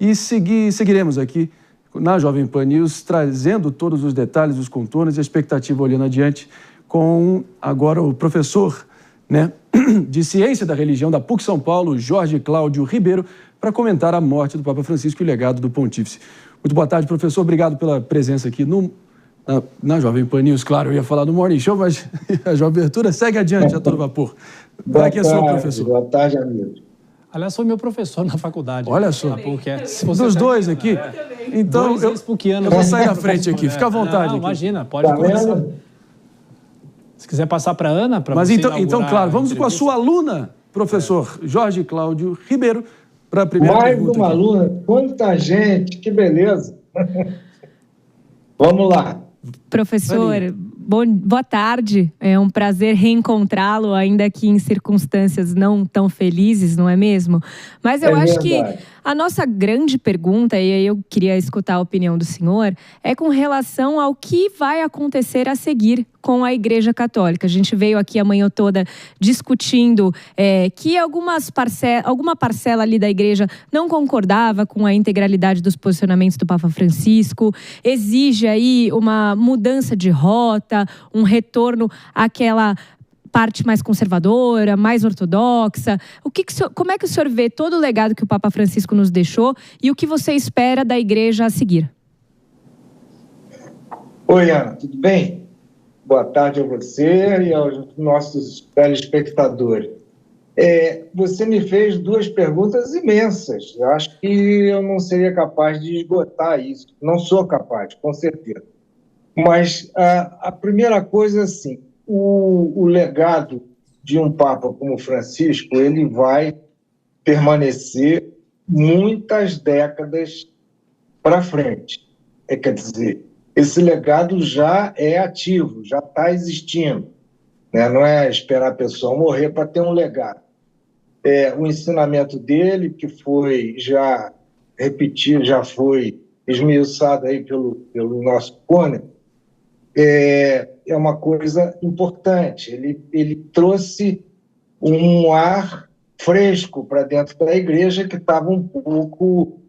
E seguiremos aqui na Jovem Pan News, trazendo todos os detalhes, os contornos e a expectativa olhando adiante com agora o professor, né, de Ciência da Religião da PUC São Paulo, Jorge Cláudio Ribeiro, para comentar a morte do Papa Francisco e o legado do Pontífice. Muito boa tarde, professor. Obrigado pela presença aqui na Jovem Pan News. Claro, eu ia falar do Morning Show, mas a abertura segue adiante a todo vapor. Boa Aqui é sua, professor. Boa tarde, amigo. Aliás, foi meu professor na faculdade. Olha só. Dos dois aqui. Então, eu vou sair da frente aqui. Fica à vontade. Não, imagina, pode começar. Se quiser passar para a Ana, para você então, claro, vamos com a sua aluna, professor Jorge Cláudio Ribeiro, para a primeira pergunta. Mais uma aluna, quanta gente, que beleza. Vamos lá. Professor, boa tarde. É um prazer reencontrá-lo, ainda que em circunstâncias não tão felizes, não é mesmo? Mas eu acho que a nossa grande pergunta, e aí eu queria escutar a opinião do senhor, é com relação ao que vai acontecer a seguir com a Igreja Católica. A gente veio aqui a manhã toda discutindo que alguma parcela ali da Igreja não concordava com a integralidade dos posicionamentos do Papa Francisco, exige aí uma mudança de rota, um retorno àquela parte mais conservadora, mais ortodoxa. Como é que o senhor vê todo o legado que o Papa Francisco nos deixou e o que você espera da Igreja a seguir? Oi, Ana, tudo bem? Boa tarde a você e aos nossos telespectadores. Você me fez duas perguntas imensas. Eu acho que eu não seria capaz de esgotar isso. Não sou capaz, com certeza. Mas a primeira coisa, assim, o legado de um Papa como Francisco, ele vai permanecer muitas décadas para frente. Quer dizer, esse legado já é ativo, já está existindo, né? Não é esperar a pessoa morrer para ter um legado. O ensinamento dele, que foi já repetido, já foi esmiuçado aí pelo nosso cônego, é uma coisa importante. Ele trouxe um ar fresco para dentro da igreja que estava um pouco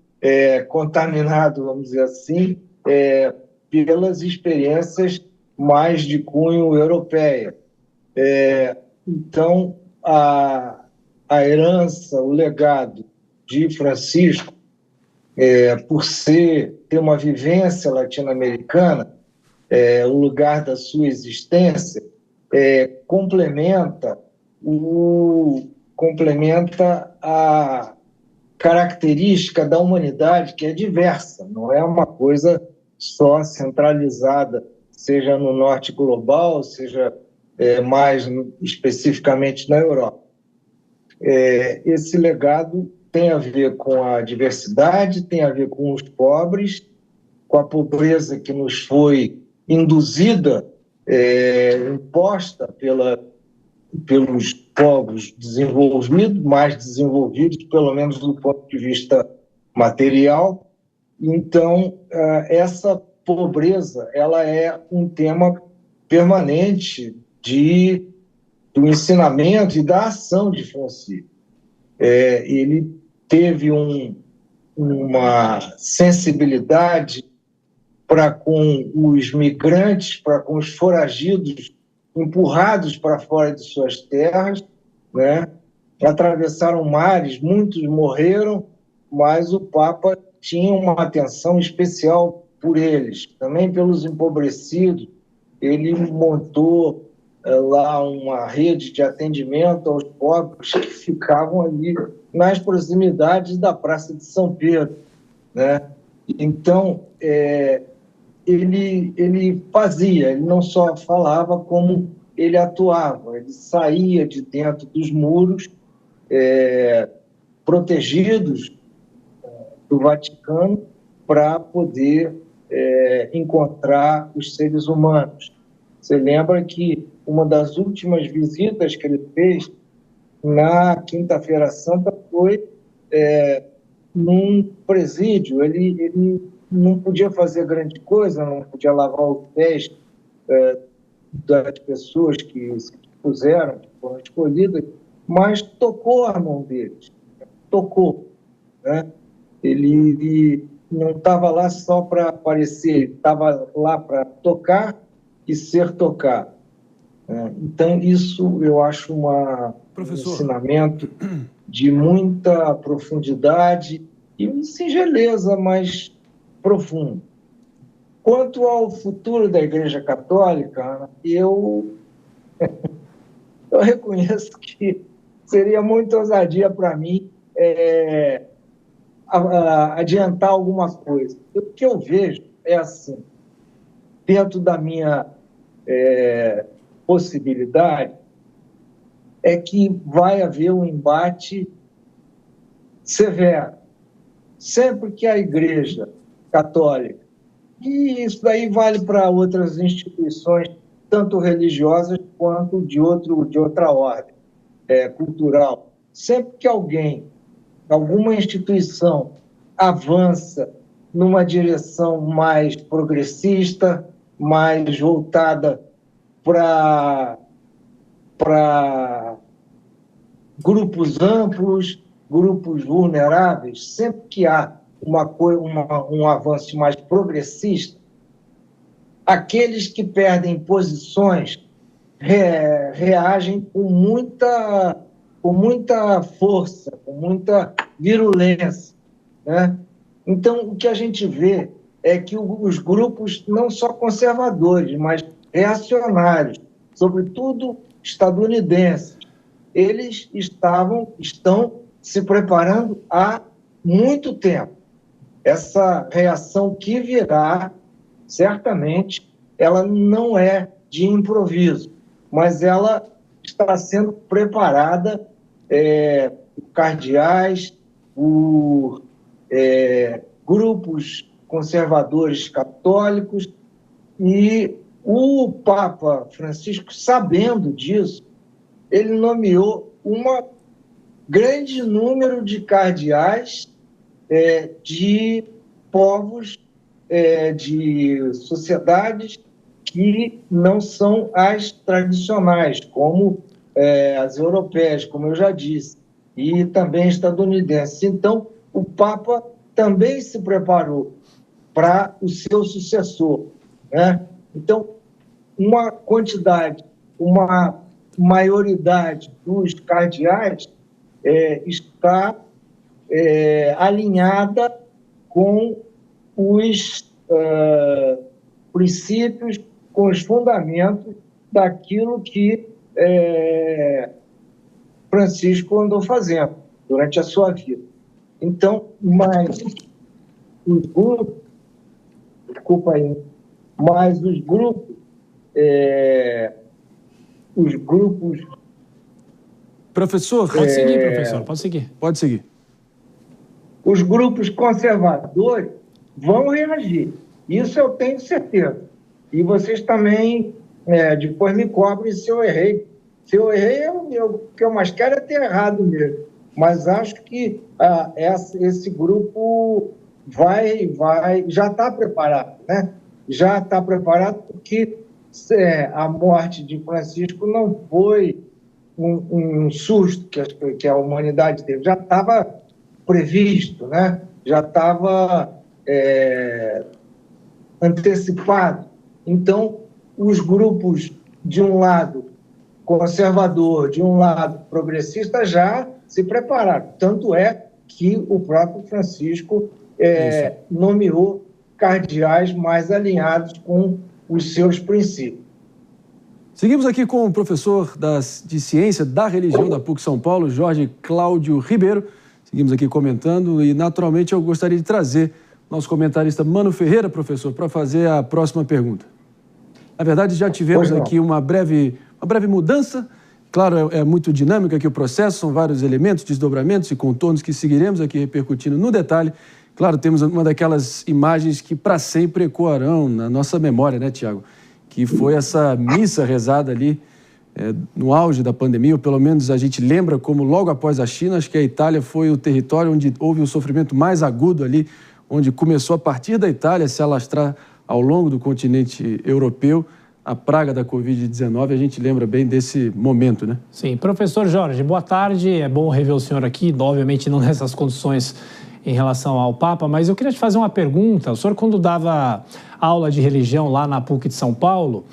contaminado, vamos dizer assim, pelas experiências mais de cunho europeia. Então, a herança, o legado de Francisco, por ter uma vivência latino-americana, o lugar da sua existência, complementa a característica da humanidade, que é diversa, não é uma coisa só centralizada, seja no norte global, seja mais especificamente na Europa. Esse legado tem a ver com a diversidade, tem a ver com os pobres, com a pobreza que nos foi induzida, imposta pelos povos desenvolvidos, mais desenvolvidos, pelo menos do ponto de vista material. Então, essa pobreza, ela é um tema permanente do ensinamento e da ação de Francisco. Ele teve uma sensibilidade para com os migrantes, para com os foragidos, empurrados para fora de suas terras, né? Atravessaram mares, muitos morreram, mas o Papa tinha uma atenção especial por eles, também pelos empobrecidos. Ele montou lá uma rede de atendimento aos pobres que ficavam ali nas proximidades da Praça de São Pedro, né? Então, ele fazia, ele não só falava, como ele atuava. Ele saía de dentro dos muros protegidos do Vaticano para poder encontrar os seres humanos. Você lembra que uma das últimas visitas que ele fez na Quinta-feira Santa foi num presídio. Ele não podia fazer grande coisa, não podia lavar os pés das pessoas que se puseram, que foram escolhidas, mas tocou a mão deles, tocou, né? Ele não estava lá só para aparecer, ele estava lá para tocar e ser tocado. Então, isso eu acho um ensinamento de muita profundidade e singeleza, mas profundo. Quanto ao futuro da Igreja Católica, eu reconheço que seria muita ousadia para mim adiantar alguma coisa. O que eu vejo é assim, dentro da minha possibilidade, é que vai haver um embate severo. Sempre que a Igreja Católica, e isso daí vale para outras instituições, tanto religiosas quanto de outra ordem cultural, sempre que alguma instituição avança numa direção mais progressista, mais voltada para grupos amplos, grupos vulneráveis, sempre que há um avanço mais progressista, aqueles que perdem posições reagem com muita força, com muita virulência, né? Então, o que a gente vê é que os grupos, não só conservadores, mas reacionários, sobretudo estadunidenses, eles estão se preparando há muito tempo. Essa reação que virá, certamente, ela não é de improviso, mas ela está sendo preparada por cardeais, por grupos conservadores católicos, e o Papa Francisco, sabendo disso, ele nomeou um grande número de cardeais de povos, de sociedades que não são as tradicionais, como as europeias, como eu já disse, e também estadunidenses. Então, o Papa também se preparou para o seu sucessor, né? Então, uma quantidade, uma maioridade dos cardeais está alinhada com os princípios, com os fundamentos daquilo que Francisco andou fazendo durante a sua vida. Então, mas os grupos, desculpa aí, mas os grupos Professor, pode seguir, professor, pode seguir. Pode seguir. Os grupos conservadores vão reagir. Isso eu tenho certeza. E vocês também depois me cobrem se eu errei. Se eu errei, o que eu mais quero é ter errado mesmo. Mas acho que esse grupo já está preparado, né? Já está preparado porque a morte de Francisco não foi um susto que a humanidade teve, já estava previsto, né? Já estava antecipado. Então, os grupos, de um lado conservador, de um lado progressista, já se prepararam. Tanto é que o próprio Francisco nomeou cardeais mais alinhados com os seus princípios. Seguimos aqui com o professor de Ciência da Religião da PUC São Paulo, Jorge Cláudio Ribeiro. Seguimos aqui comentando e, naturalmente, eu gostaria de trazer nosso comentarista Mano Ferreira, professor, para fazer a próxima pergunta. Na verdade, já tivemos aqui uma breve mudança. Claro, é muito dinâmico aqui o processo, são vários elementos, desdobramentos e contornos que seguiremos aqui repercutindo no detalhe. Claro, temos uma daquelas imagens que para sempre ecoarão na nossa memória, né, Tiago? Que foi essa missa rezada ali no auge da pandemia, ou pelo menos a gente lembra como logo após a China, acho que a Itália foi o território onde houve o sofrimento mais agudo ali, onde começou a partir da Itália a se alastrar ao longo do continente europeu a praga da Covid-19, a gente lembra bem desse momento, né? Sim. Professor Jorge, boa tarde, é bom rever o senhor aqui, obviamente não nessas condições em relação ao Papa, mas eu queria te fazer uma pergunta. O senhor, quando dava aula de religião lá na PUC de São Paulo,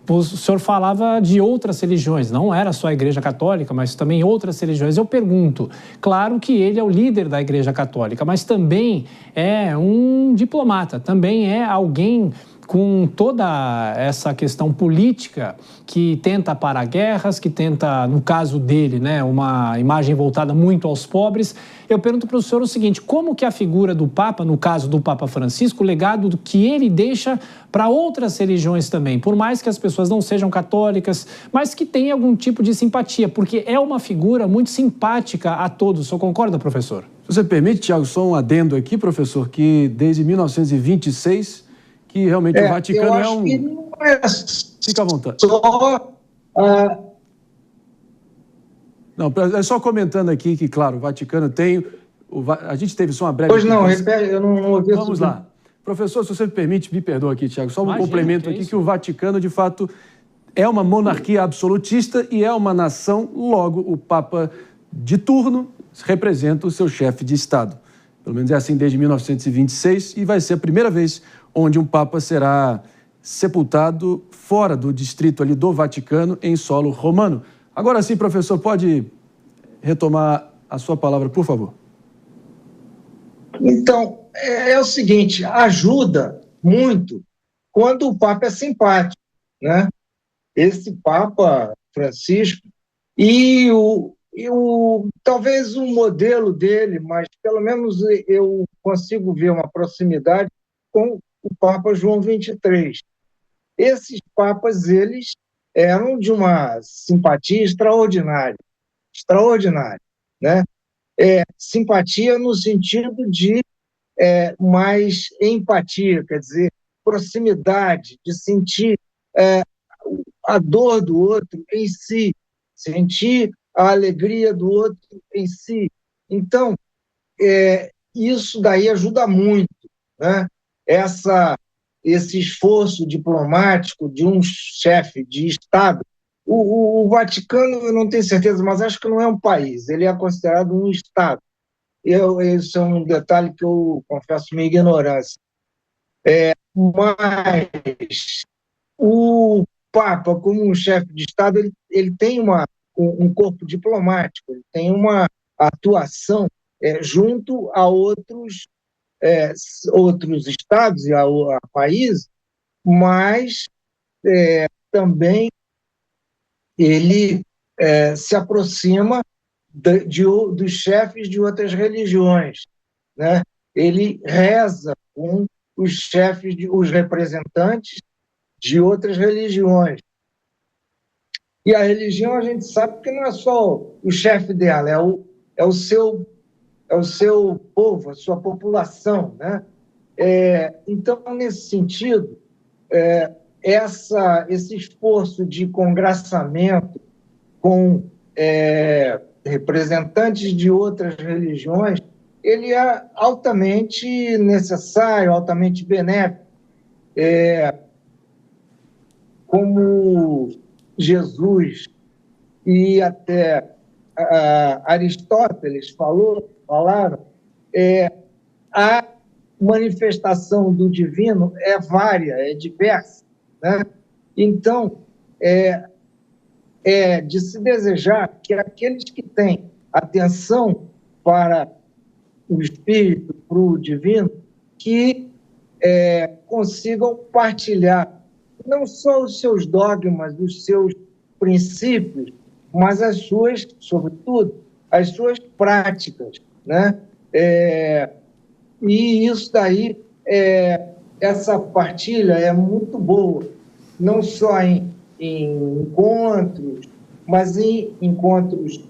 o senhor falava de outras religiões, não era só a Igreja Católica, mas também outras religiões. Eu pergunto, claro que ele é o líder da Igreja Católica, mas também é um diplomata, também é alguém com toda essa questão política que tenta parar guerras, que tenta, no caso dele, né, uma imagem voltada muito aos pobres. Eu pergunto para o senhor o seguinte, como que a figura do Papa, no caso do Papa Francisco, o legado que ele deixa para outras religiões também, por mais que as pessoas não sejam católicas, mas que tenham algum tipo de simpatia, porque é uma figura muito simpática a todos. O senhor concorda, professor? Se você permite, Tiago, só um adendo aqui, professor, que desde 1926... que realmente o Vaticano é um... Que não é Fica à vontade. Só... Não, é só comentando aqui que, claro, o Vaticano tem... A gente teve só uma breve... Pois não, eu não ouvi. Vamos lá. Professor, se você me permite, me perdoa aqui, Tiago, só um complemento aqui, que o Vaticano, de fato, é uma monarquia absolutista e é uma nação, logo, o Papa de turno representa o seu chefe de Estado. Pelo menos é assim desde 1926 e vai ser a primeira vez onde um Papa será sepultado fora do distrito ali do Vaticano, em solo romano. Agora sim, professor, pode retomar a sua palavra, por favor. Então, é o seguinte, ajuda muito quando o Papa é simpático, né? Esse Papa Francisco talvez o modelo dele, mas pelo menos eu consigo ver uma proximidade com o Papa João XXIII. Esses papas, eles eram de uma simpatia extraordinária, né? Simpatia no sentido de mais empatia, quer dizer, proximidade, de sentir a dor do outro em si, sentir a alegria do outro em si. Então, isso daí ajuda muito, né? Esse esforço diplomático de um chefe de Estado. O Vaticano, eu não tenho certeza, mas acho que não é um país, ele é considerado um Estado. Esse é um detalhe que eu confesso minha ignorância. Mas o Papa, como um chefe de Estado, ele tem um corpo diplomático, ele tem uma atuação junto a outros estados e a países, mas também ele se aproxima dos chefes de outras religiões, né? Ele reza com os chefes, os representantes de outras religiões. E a religião, a gente sabe que não é só o chefe dela, é o seu povo, a sua população, né? Então, nesse sentido, esse esforço de congraçamento com representantes de outras religiões, ele é altamente necessário, altamente benéfico. Como Jesus e até Aristóteles falaram, a manifestação do divino é vária, é diversa, né? Então, de se desejar que aqueles que têm atenção para o Espírito, para o divino, que consigam partilhar não só os seus dogmas, os seus princípios, mas sobretudo, as suas práticas, né? E isso daí, essa partilha é muito boa, não só em encontros, mas em encontros...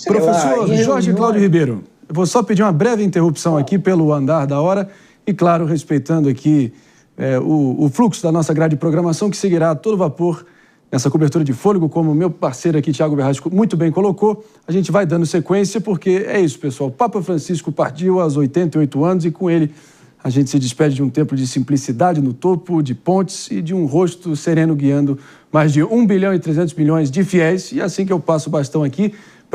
Professor Jorge Cláudio Ribeiro, eu vou só pedir uma breve interrupção aqui pelo andar da hora e, claro, respeitando aqui o fluxo da nossa grade de programação, que seguirá a todo vapor nessa cobertura de fôlego, como o meu parceiro aqui, Tiago Berraz, muito bem colocou. A gente vai dando sequência, porque é isso, pessoal. O Papa Francisco partiu aos 88 anos e, com ele, a gente se despede de um templo de simplicidade no topo, de pontes e de um rosto sereno guiando mais de 1 bilhão e 300 milhões de fiéis. E assim que eu passo o bastão aqui,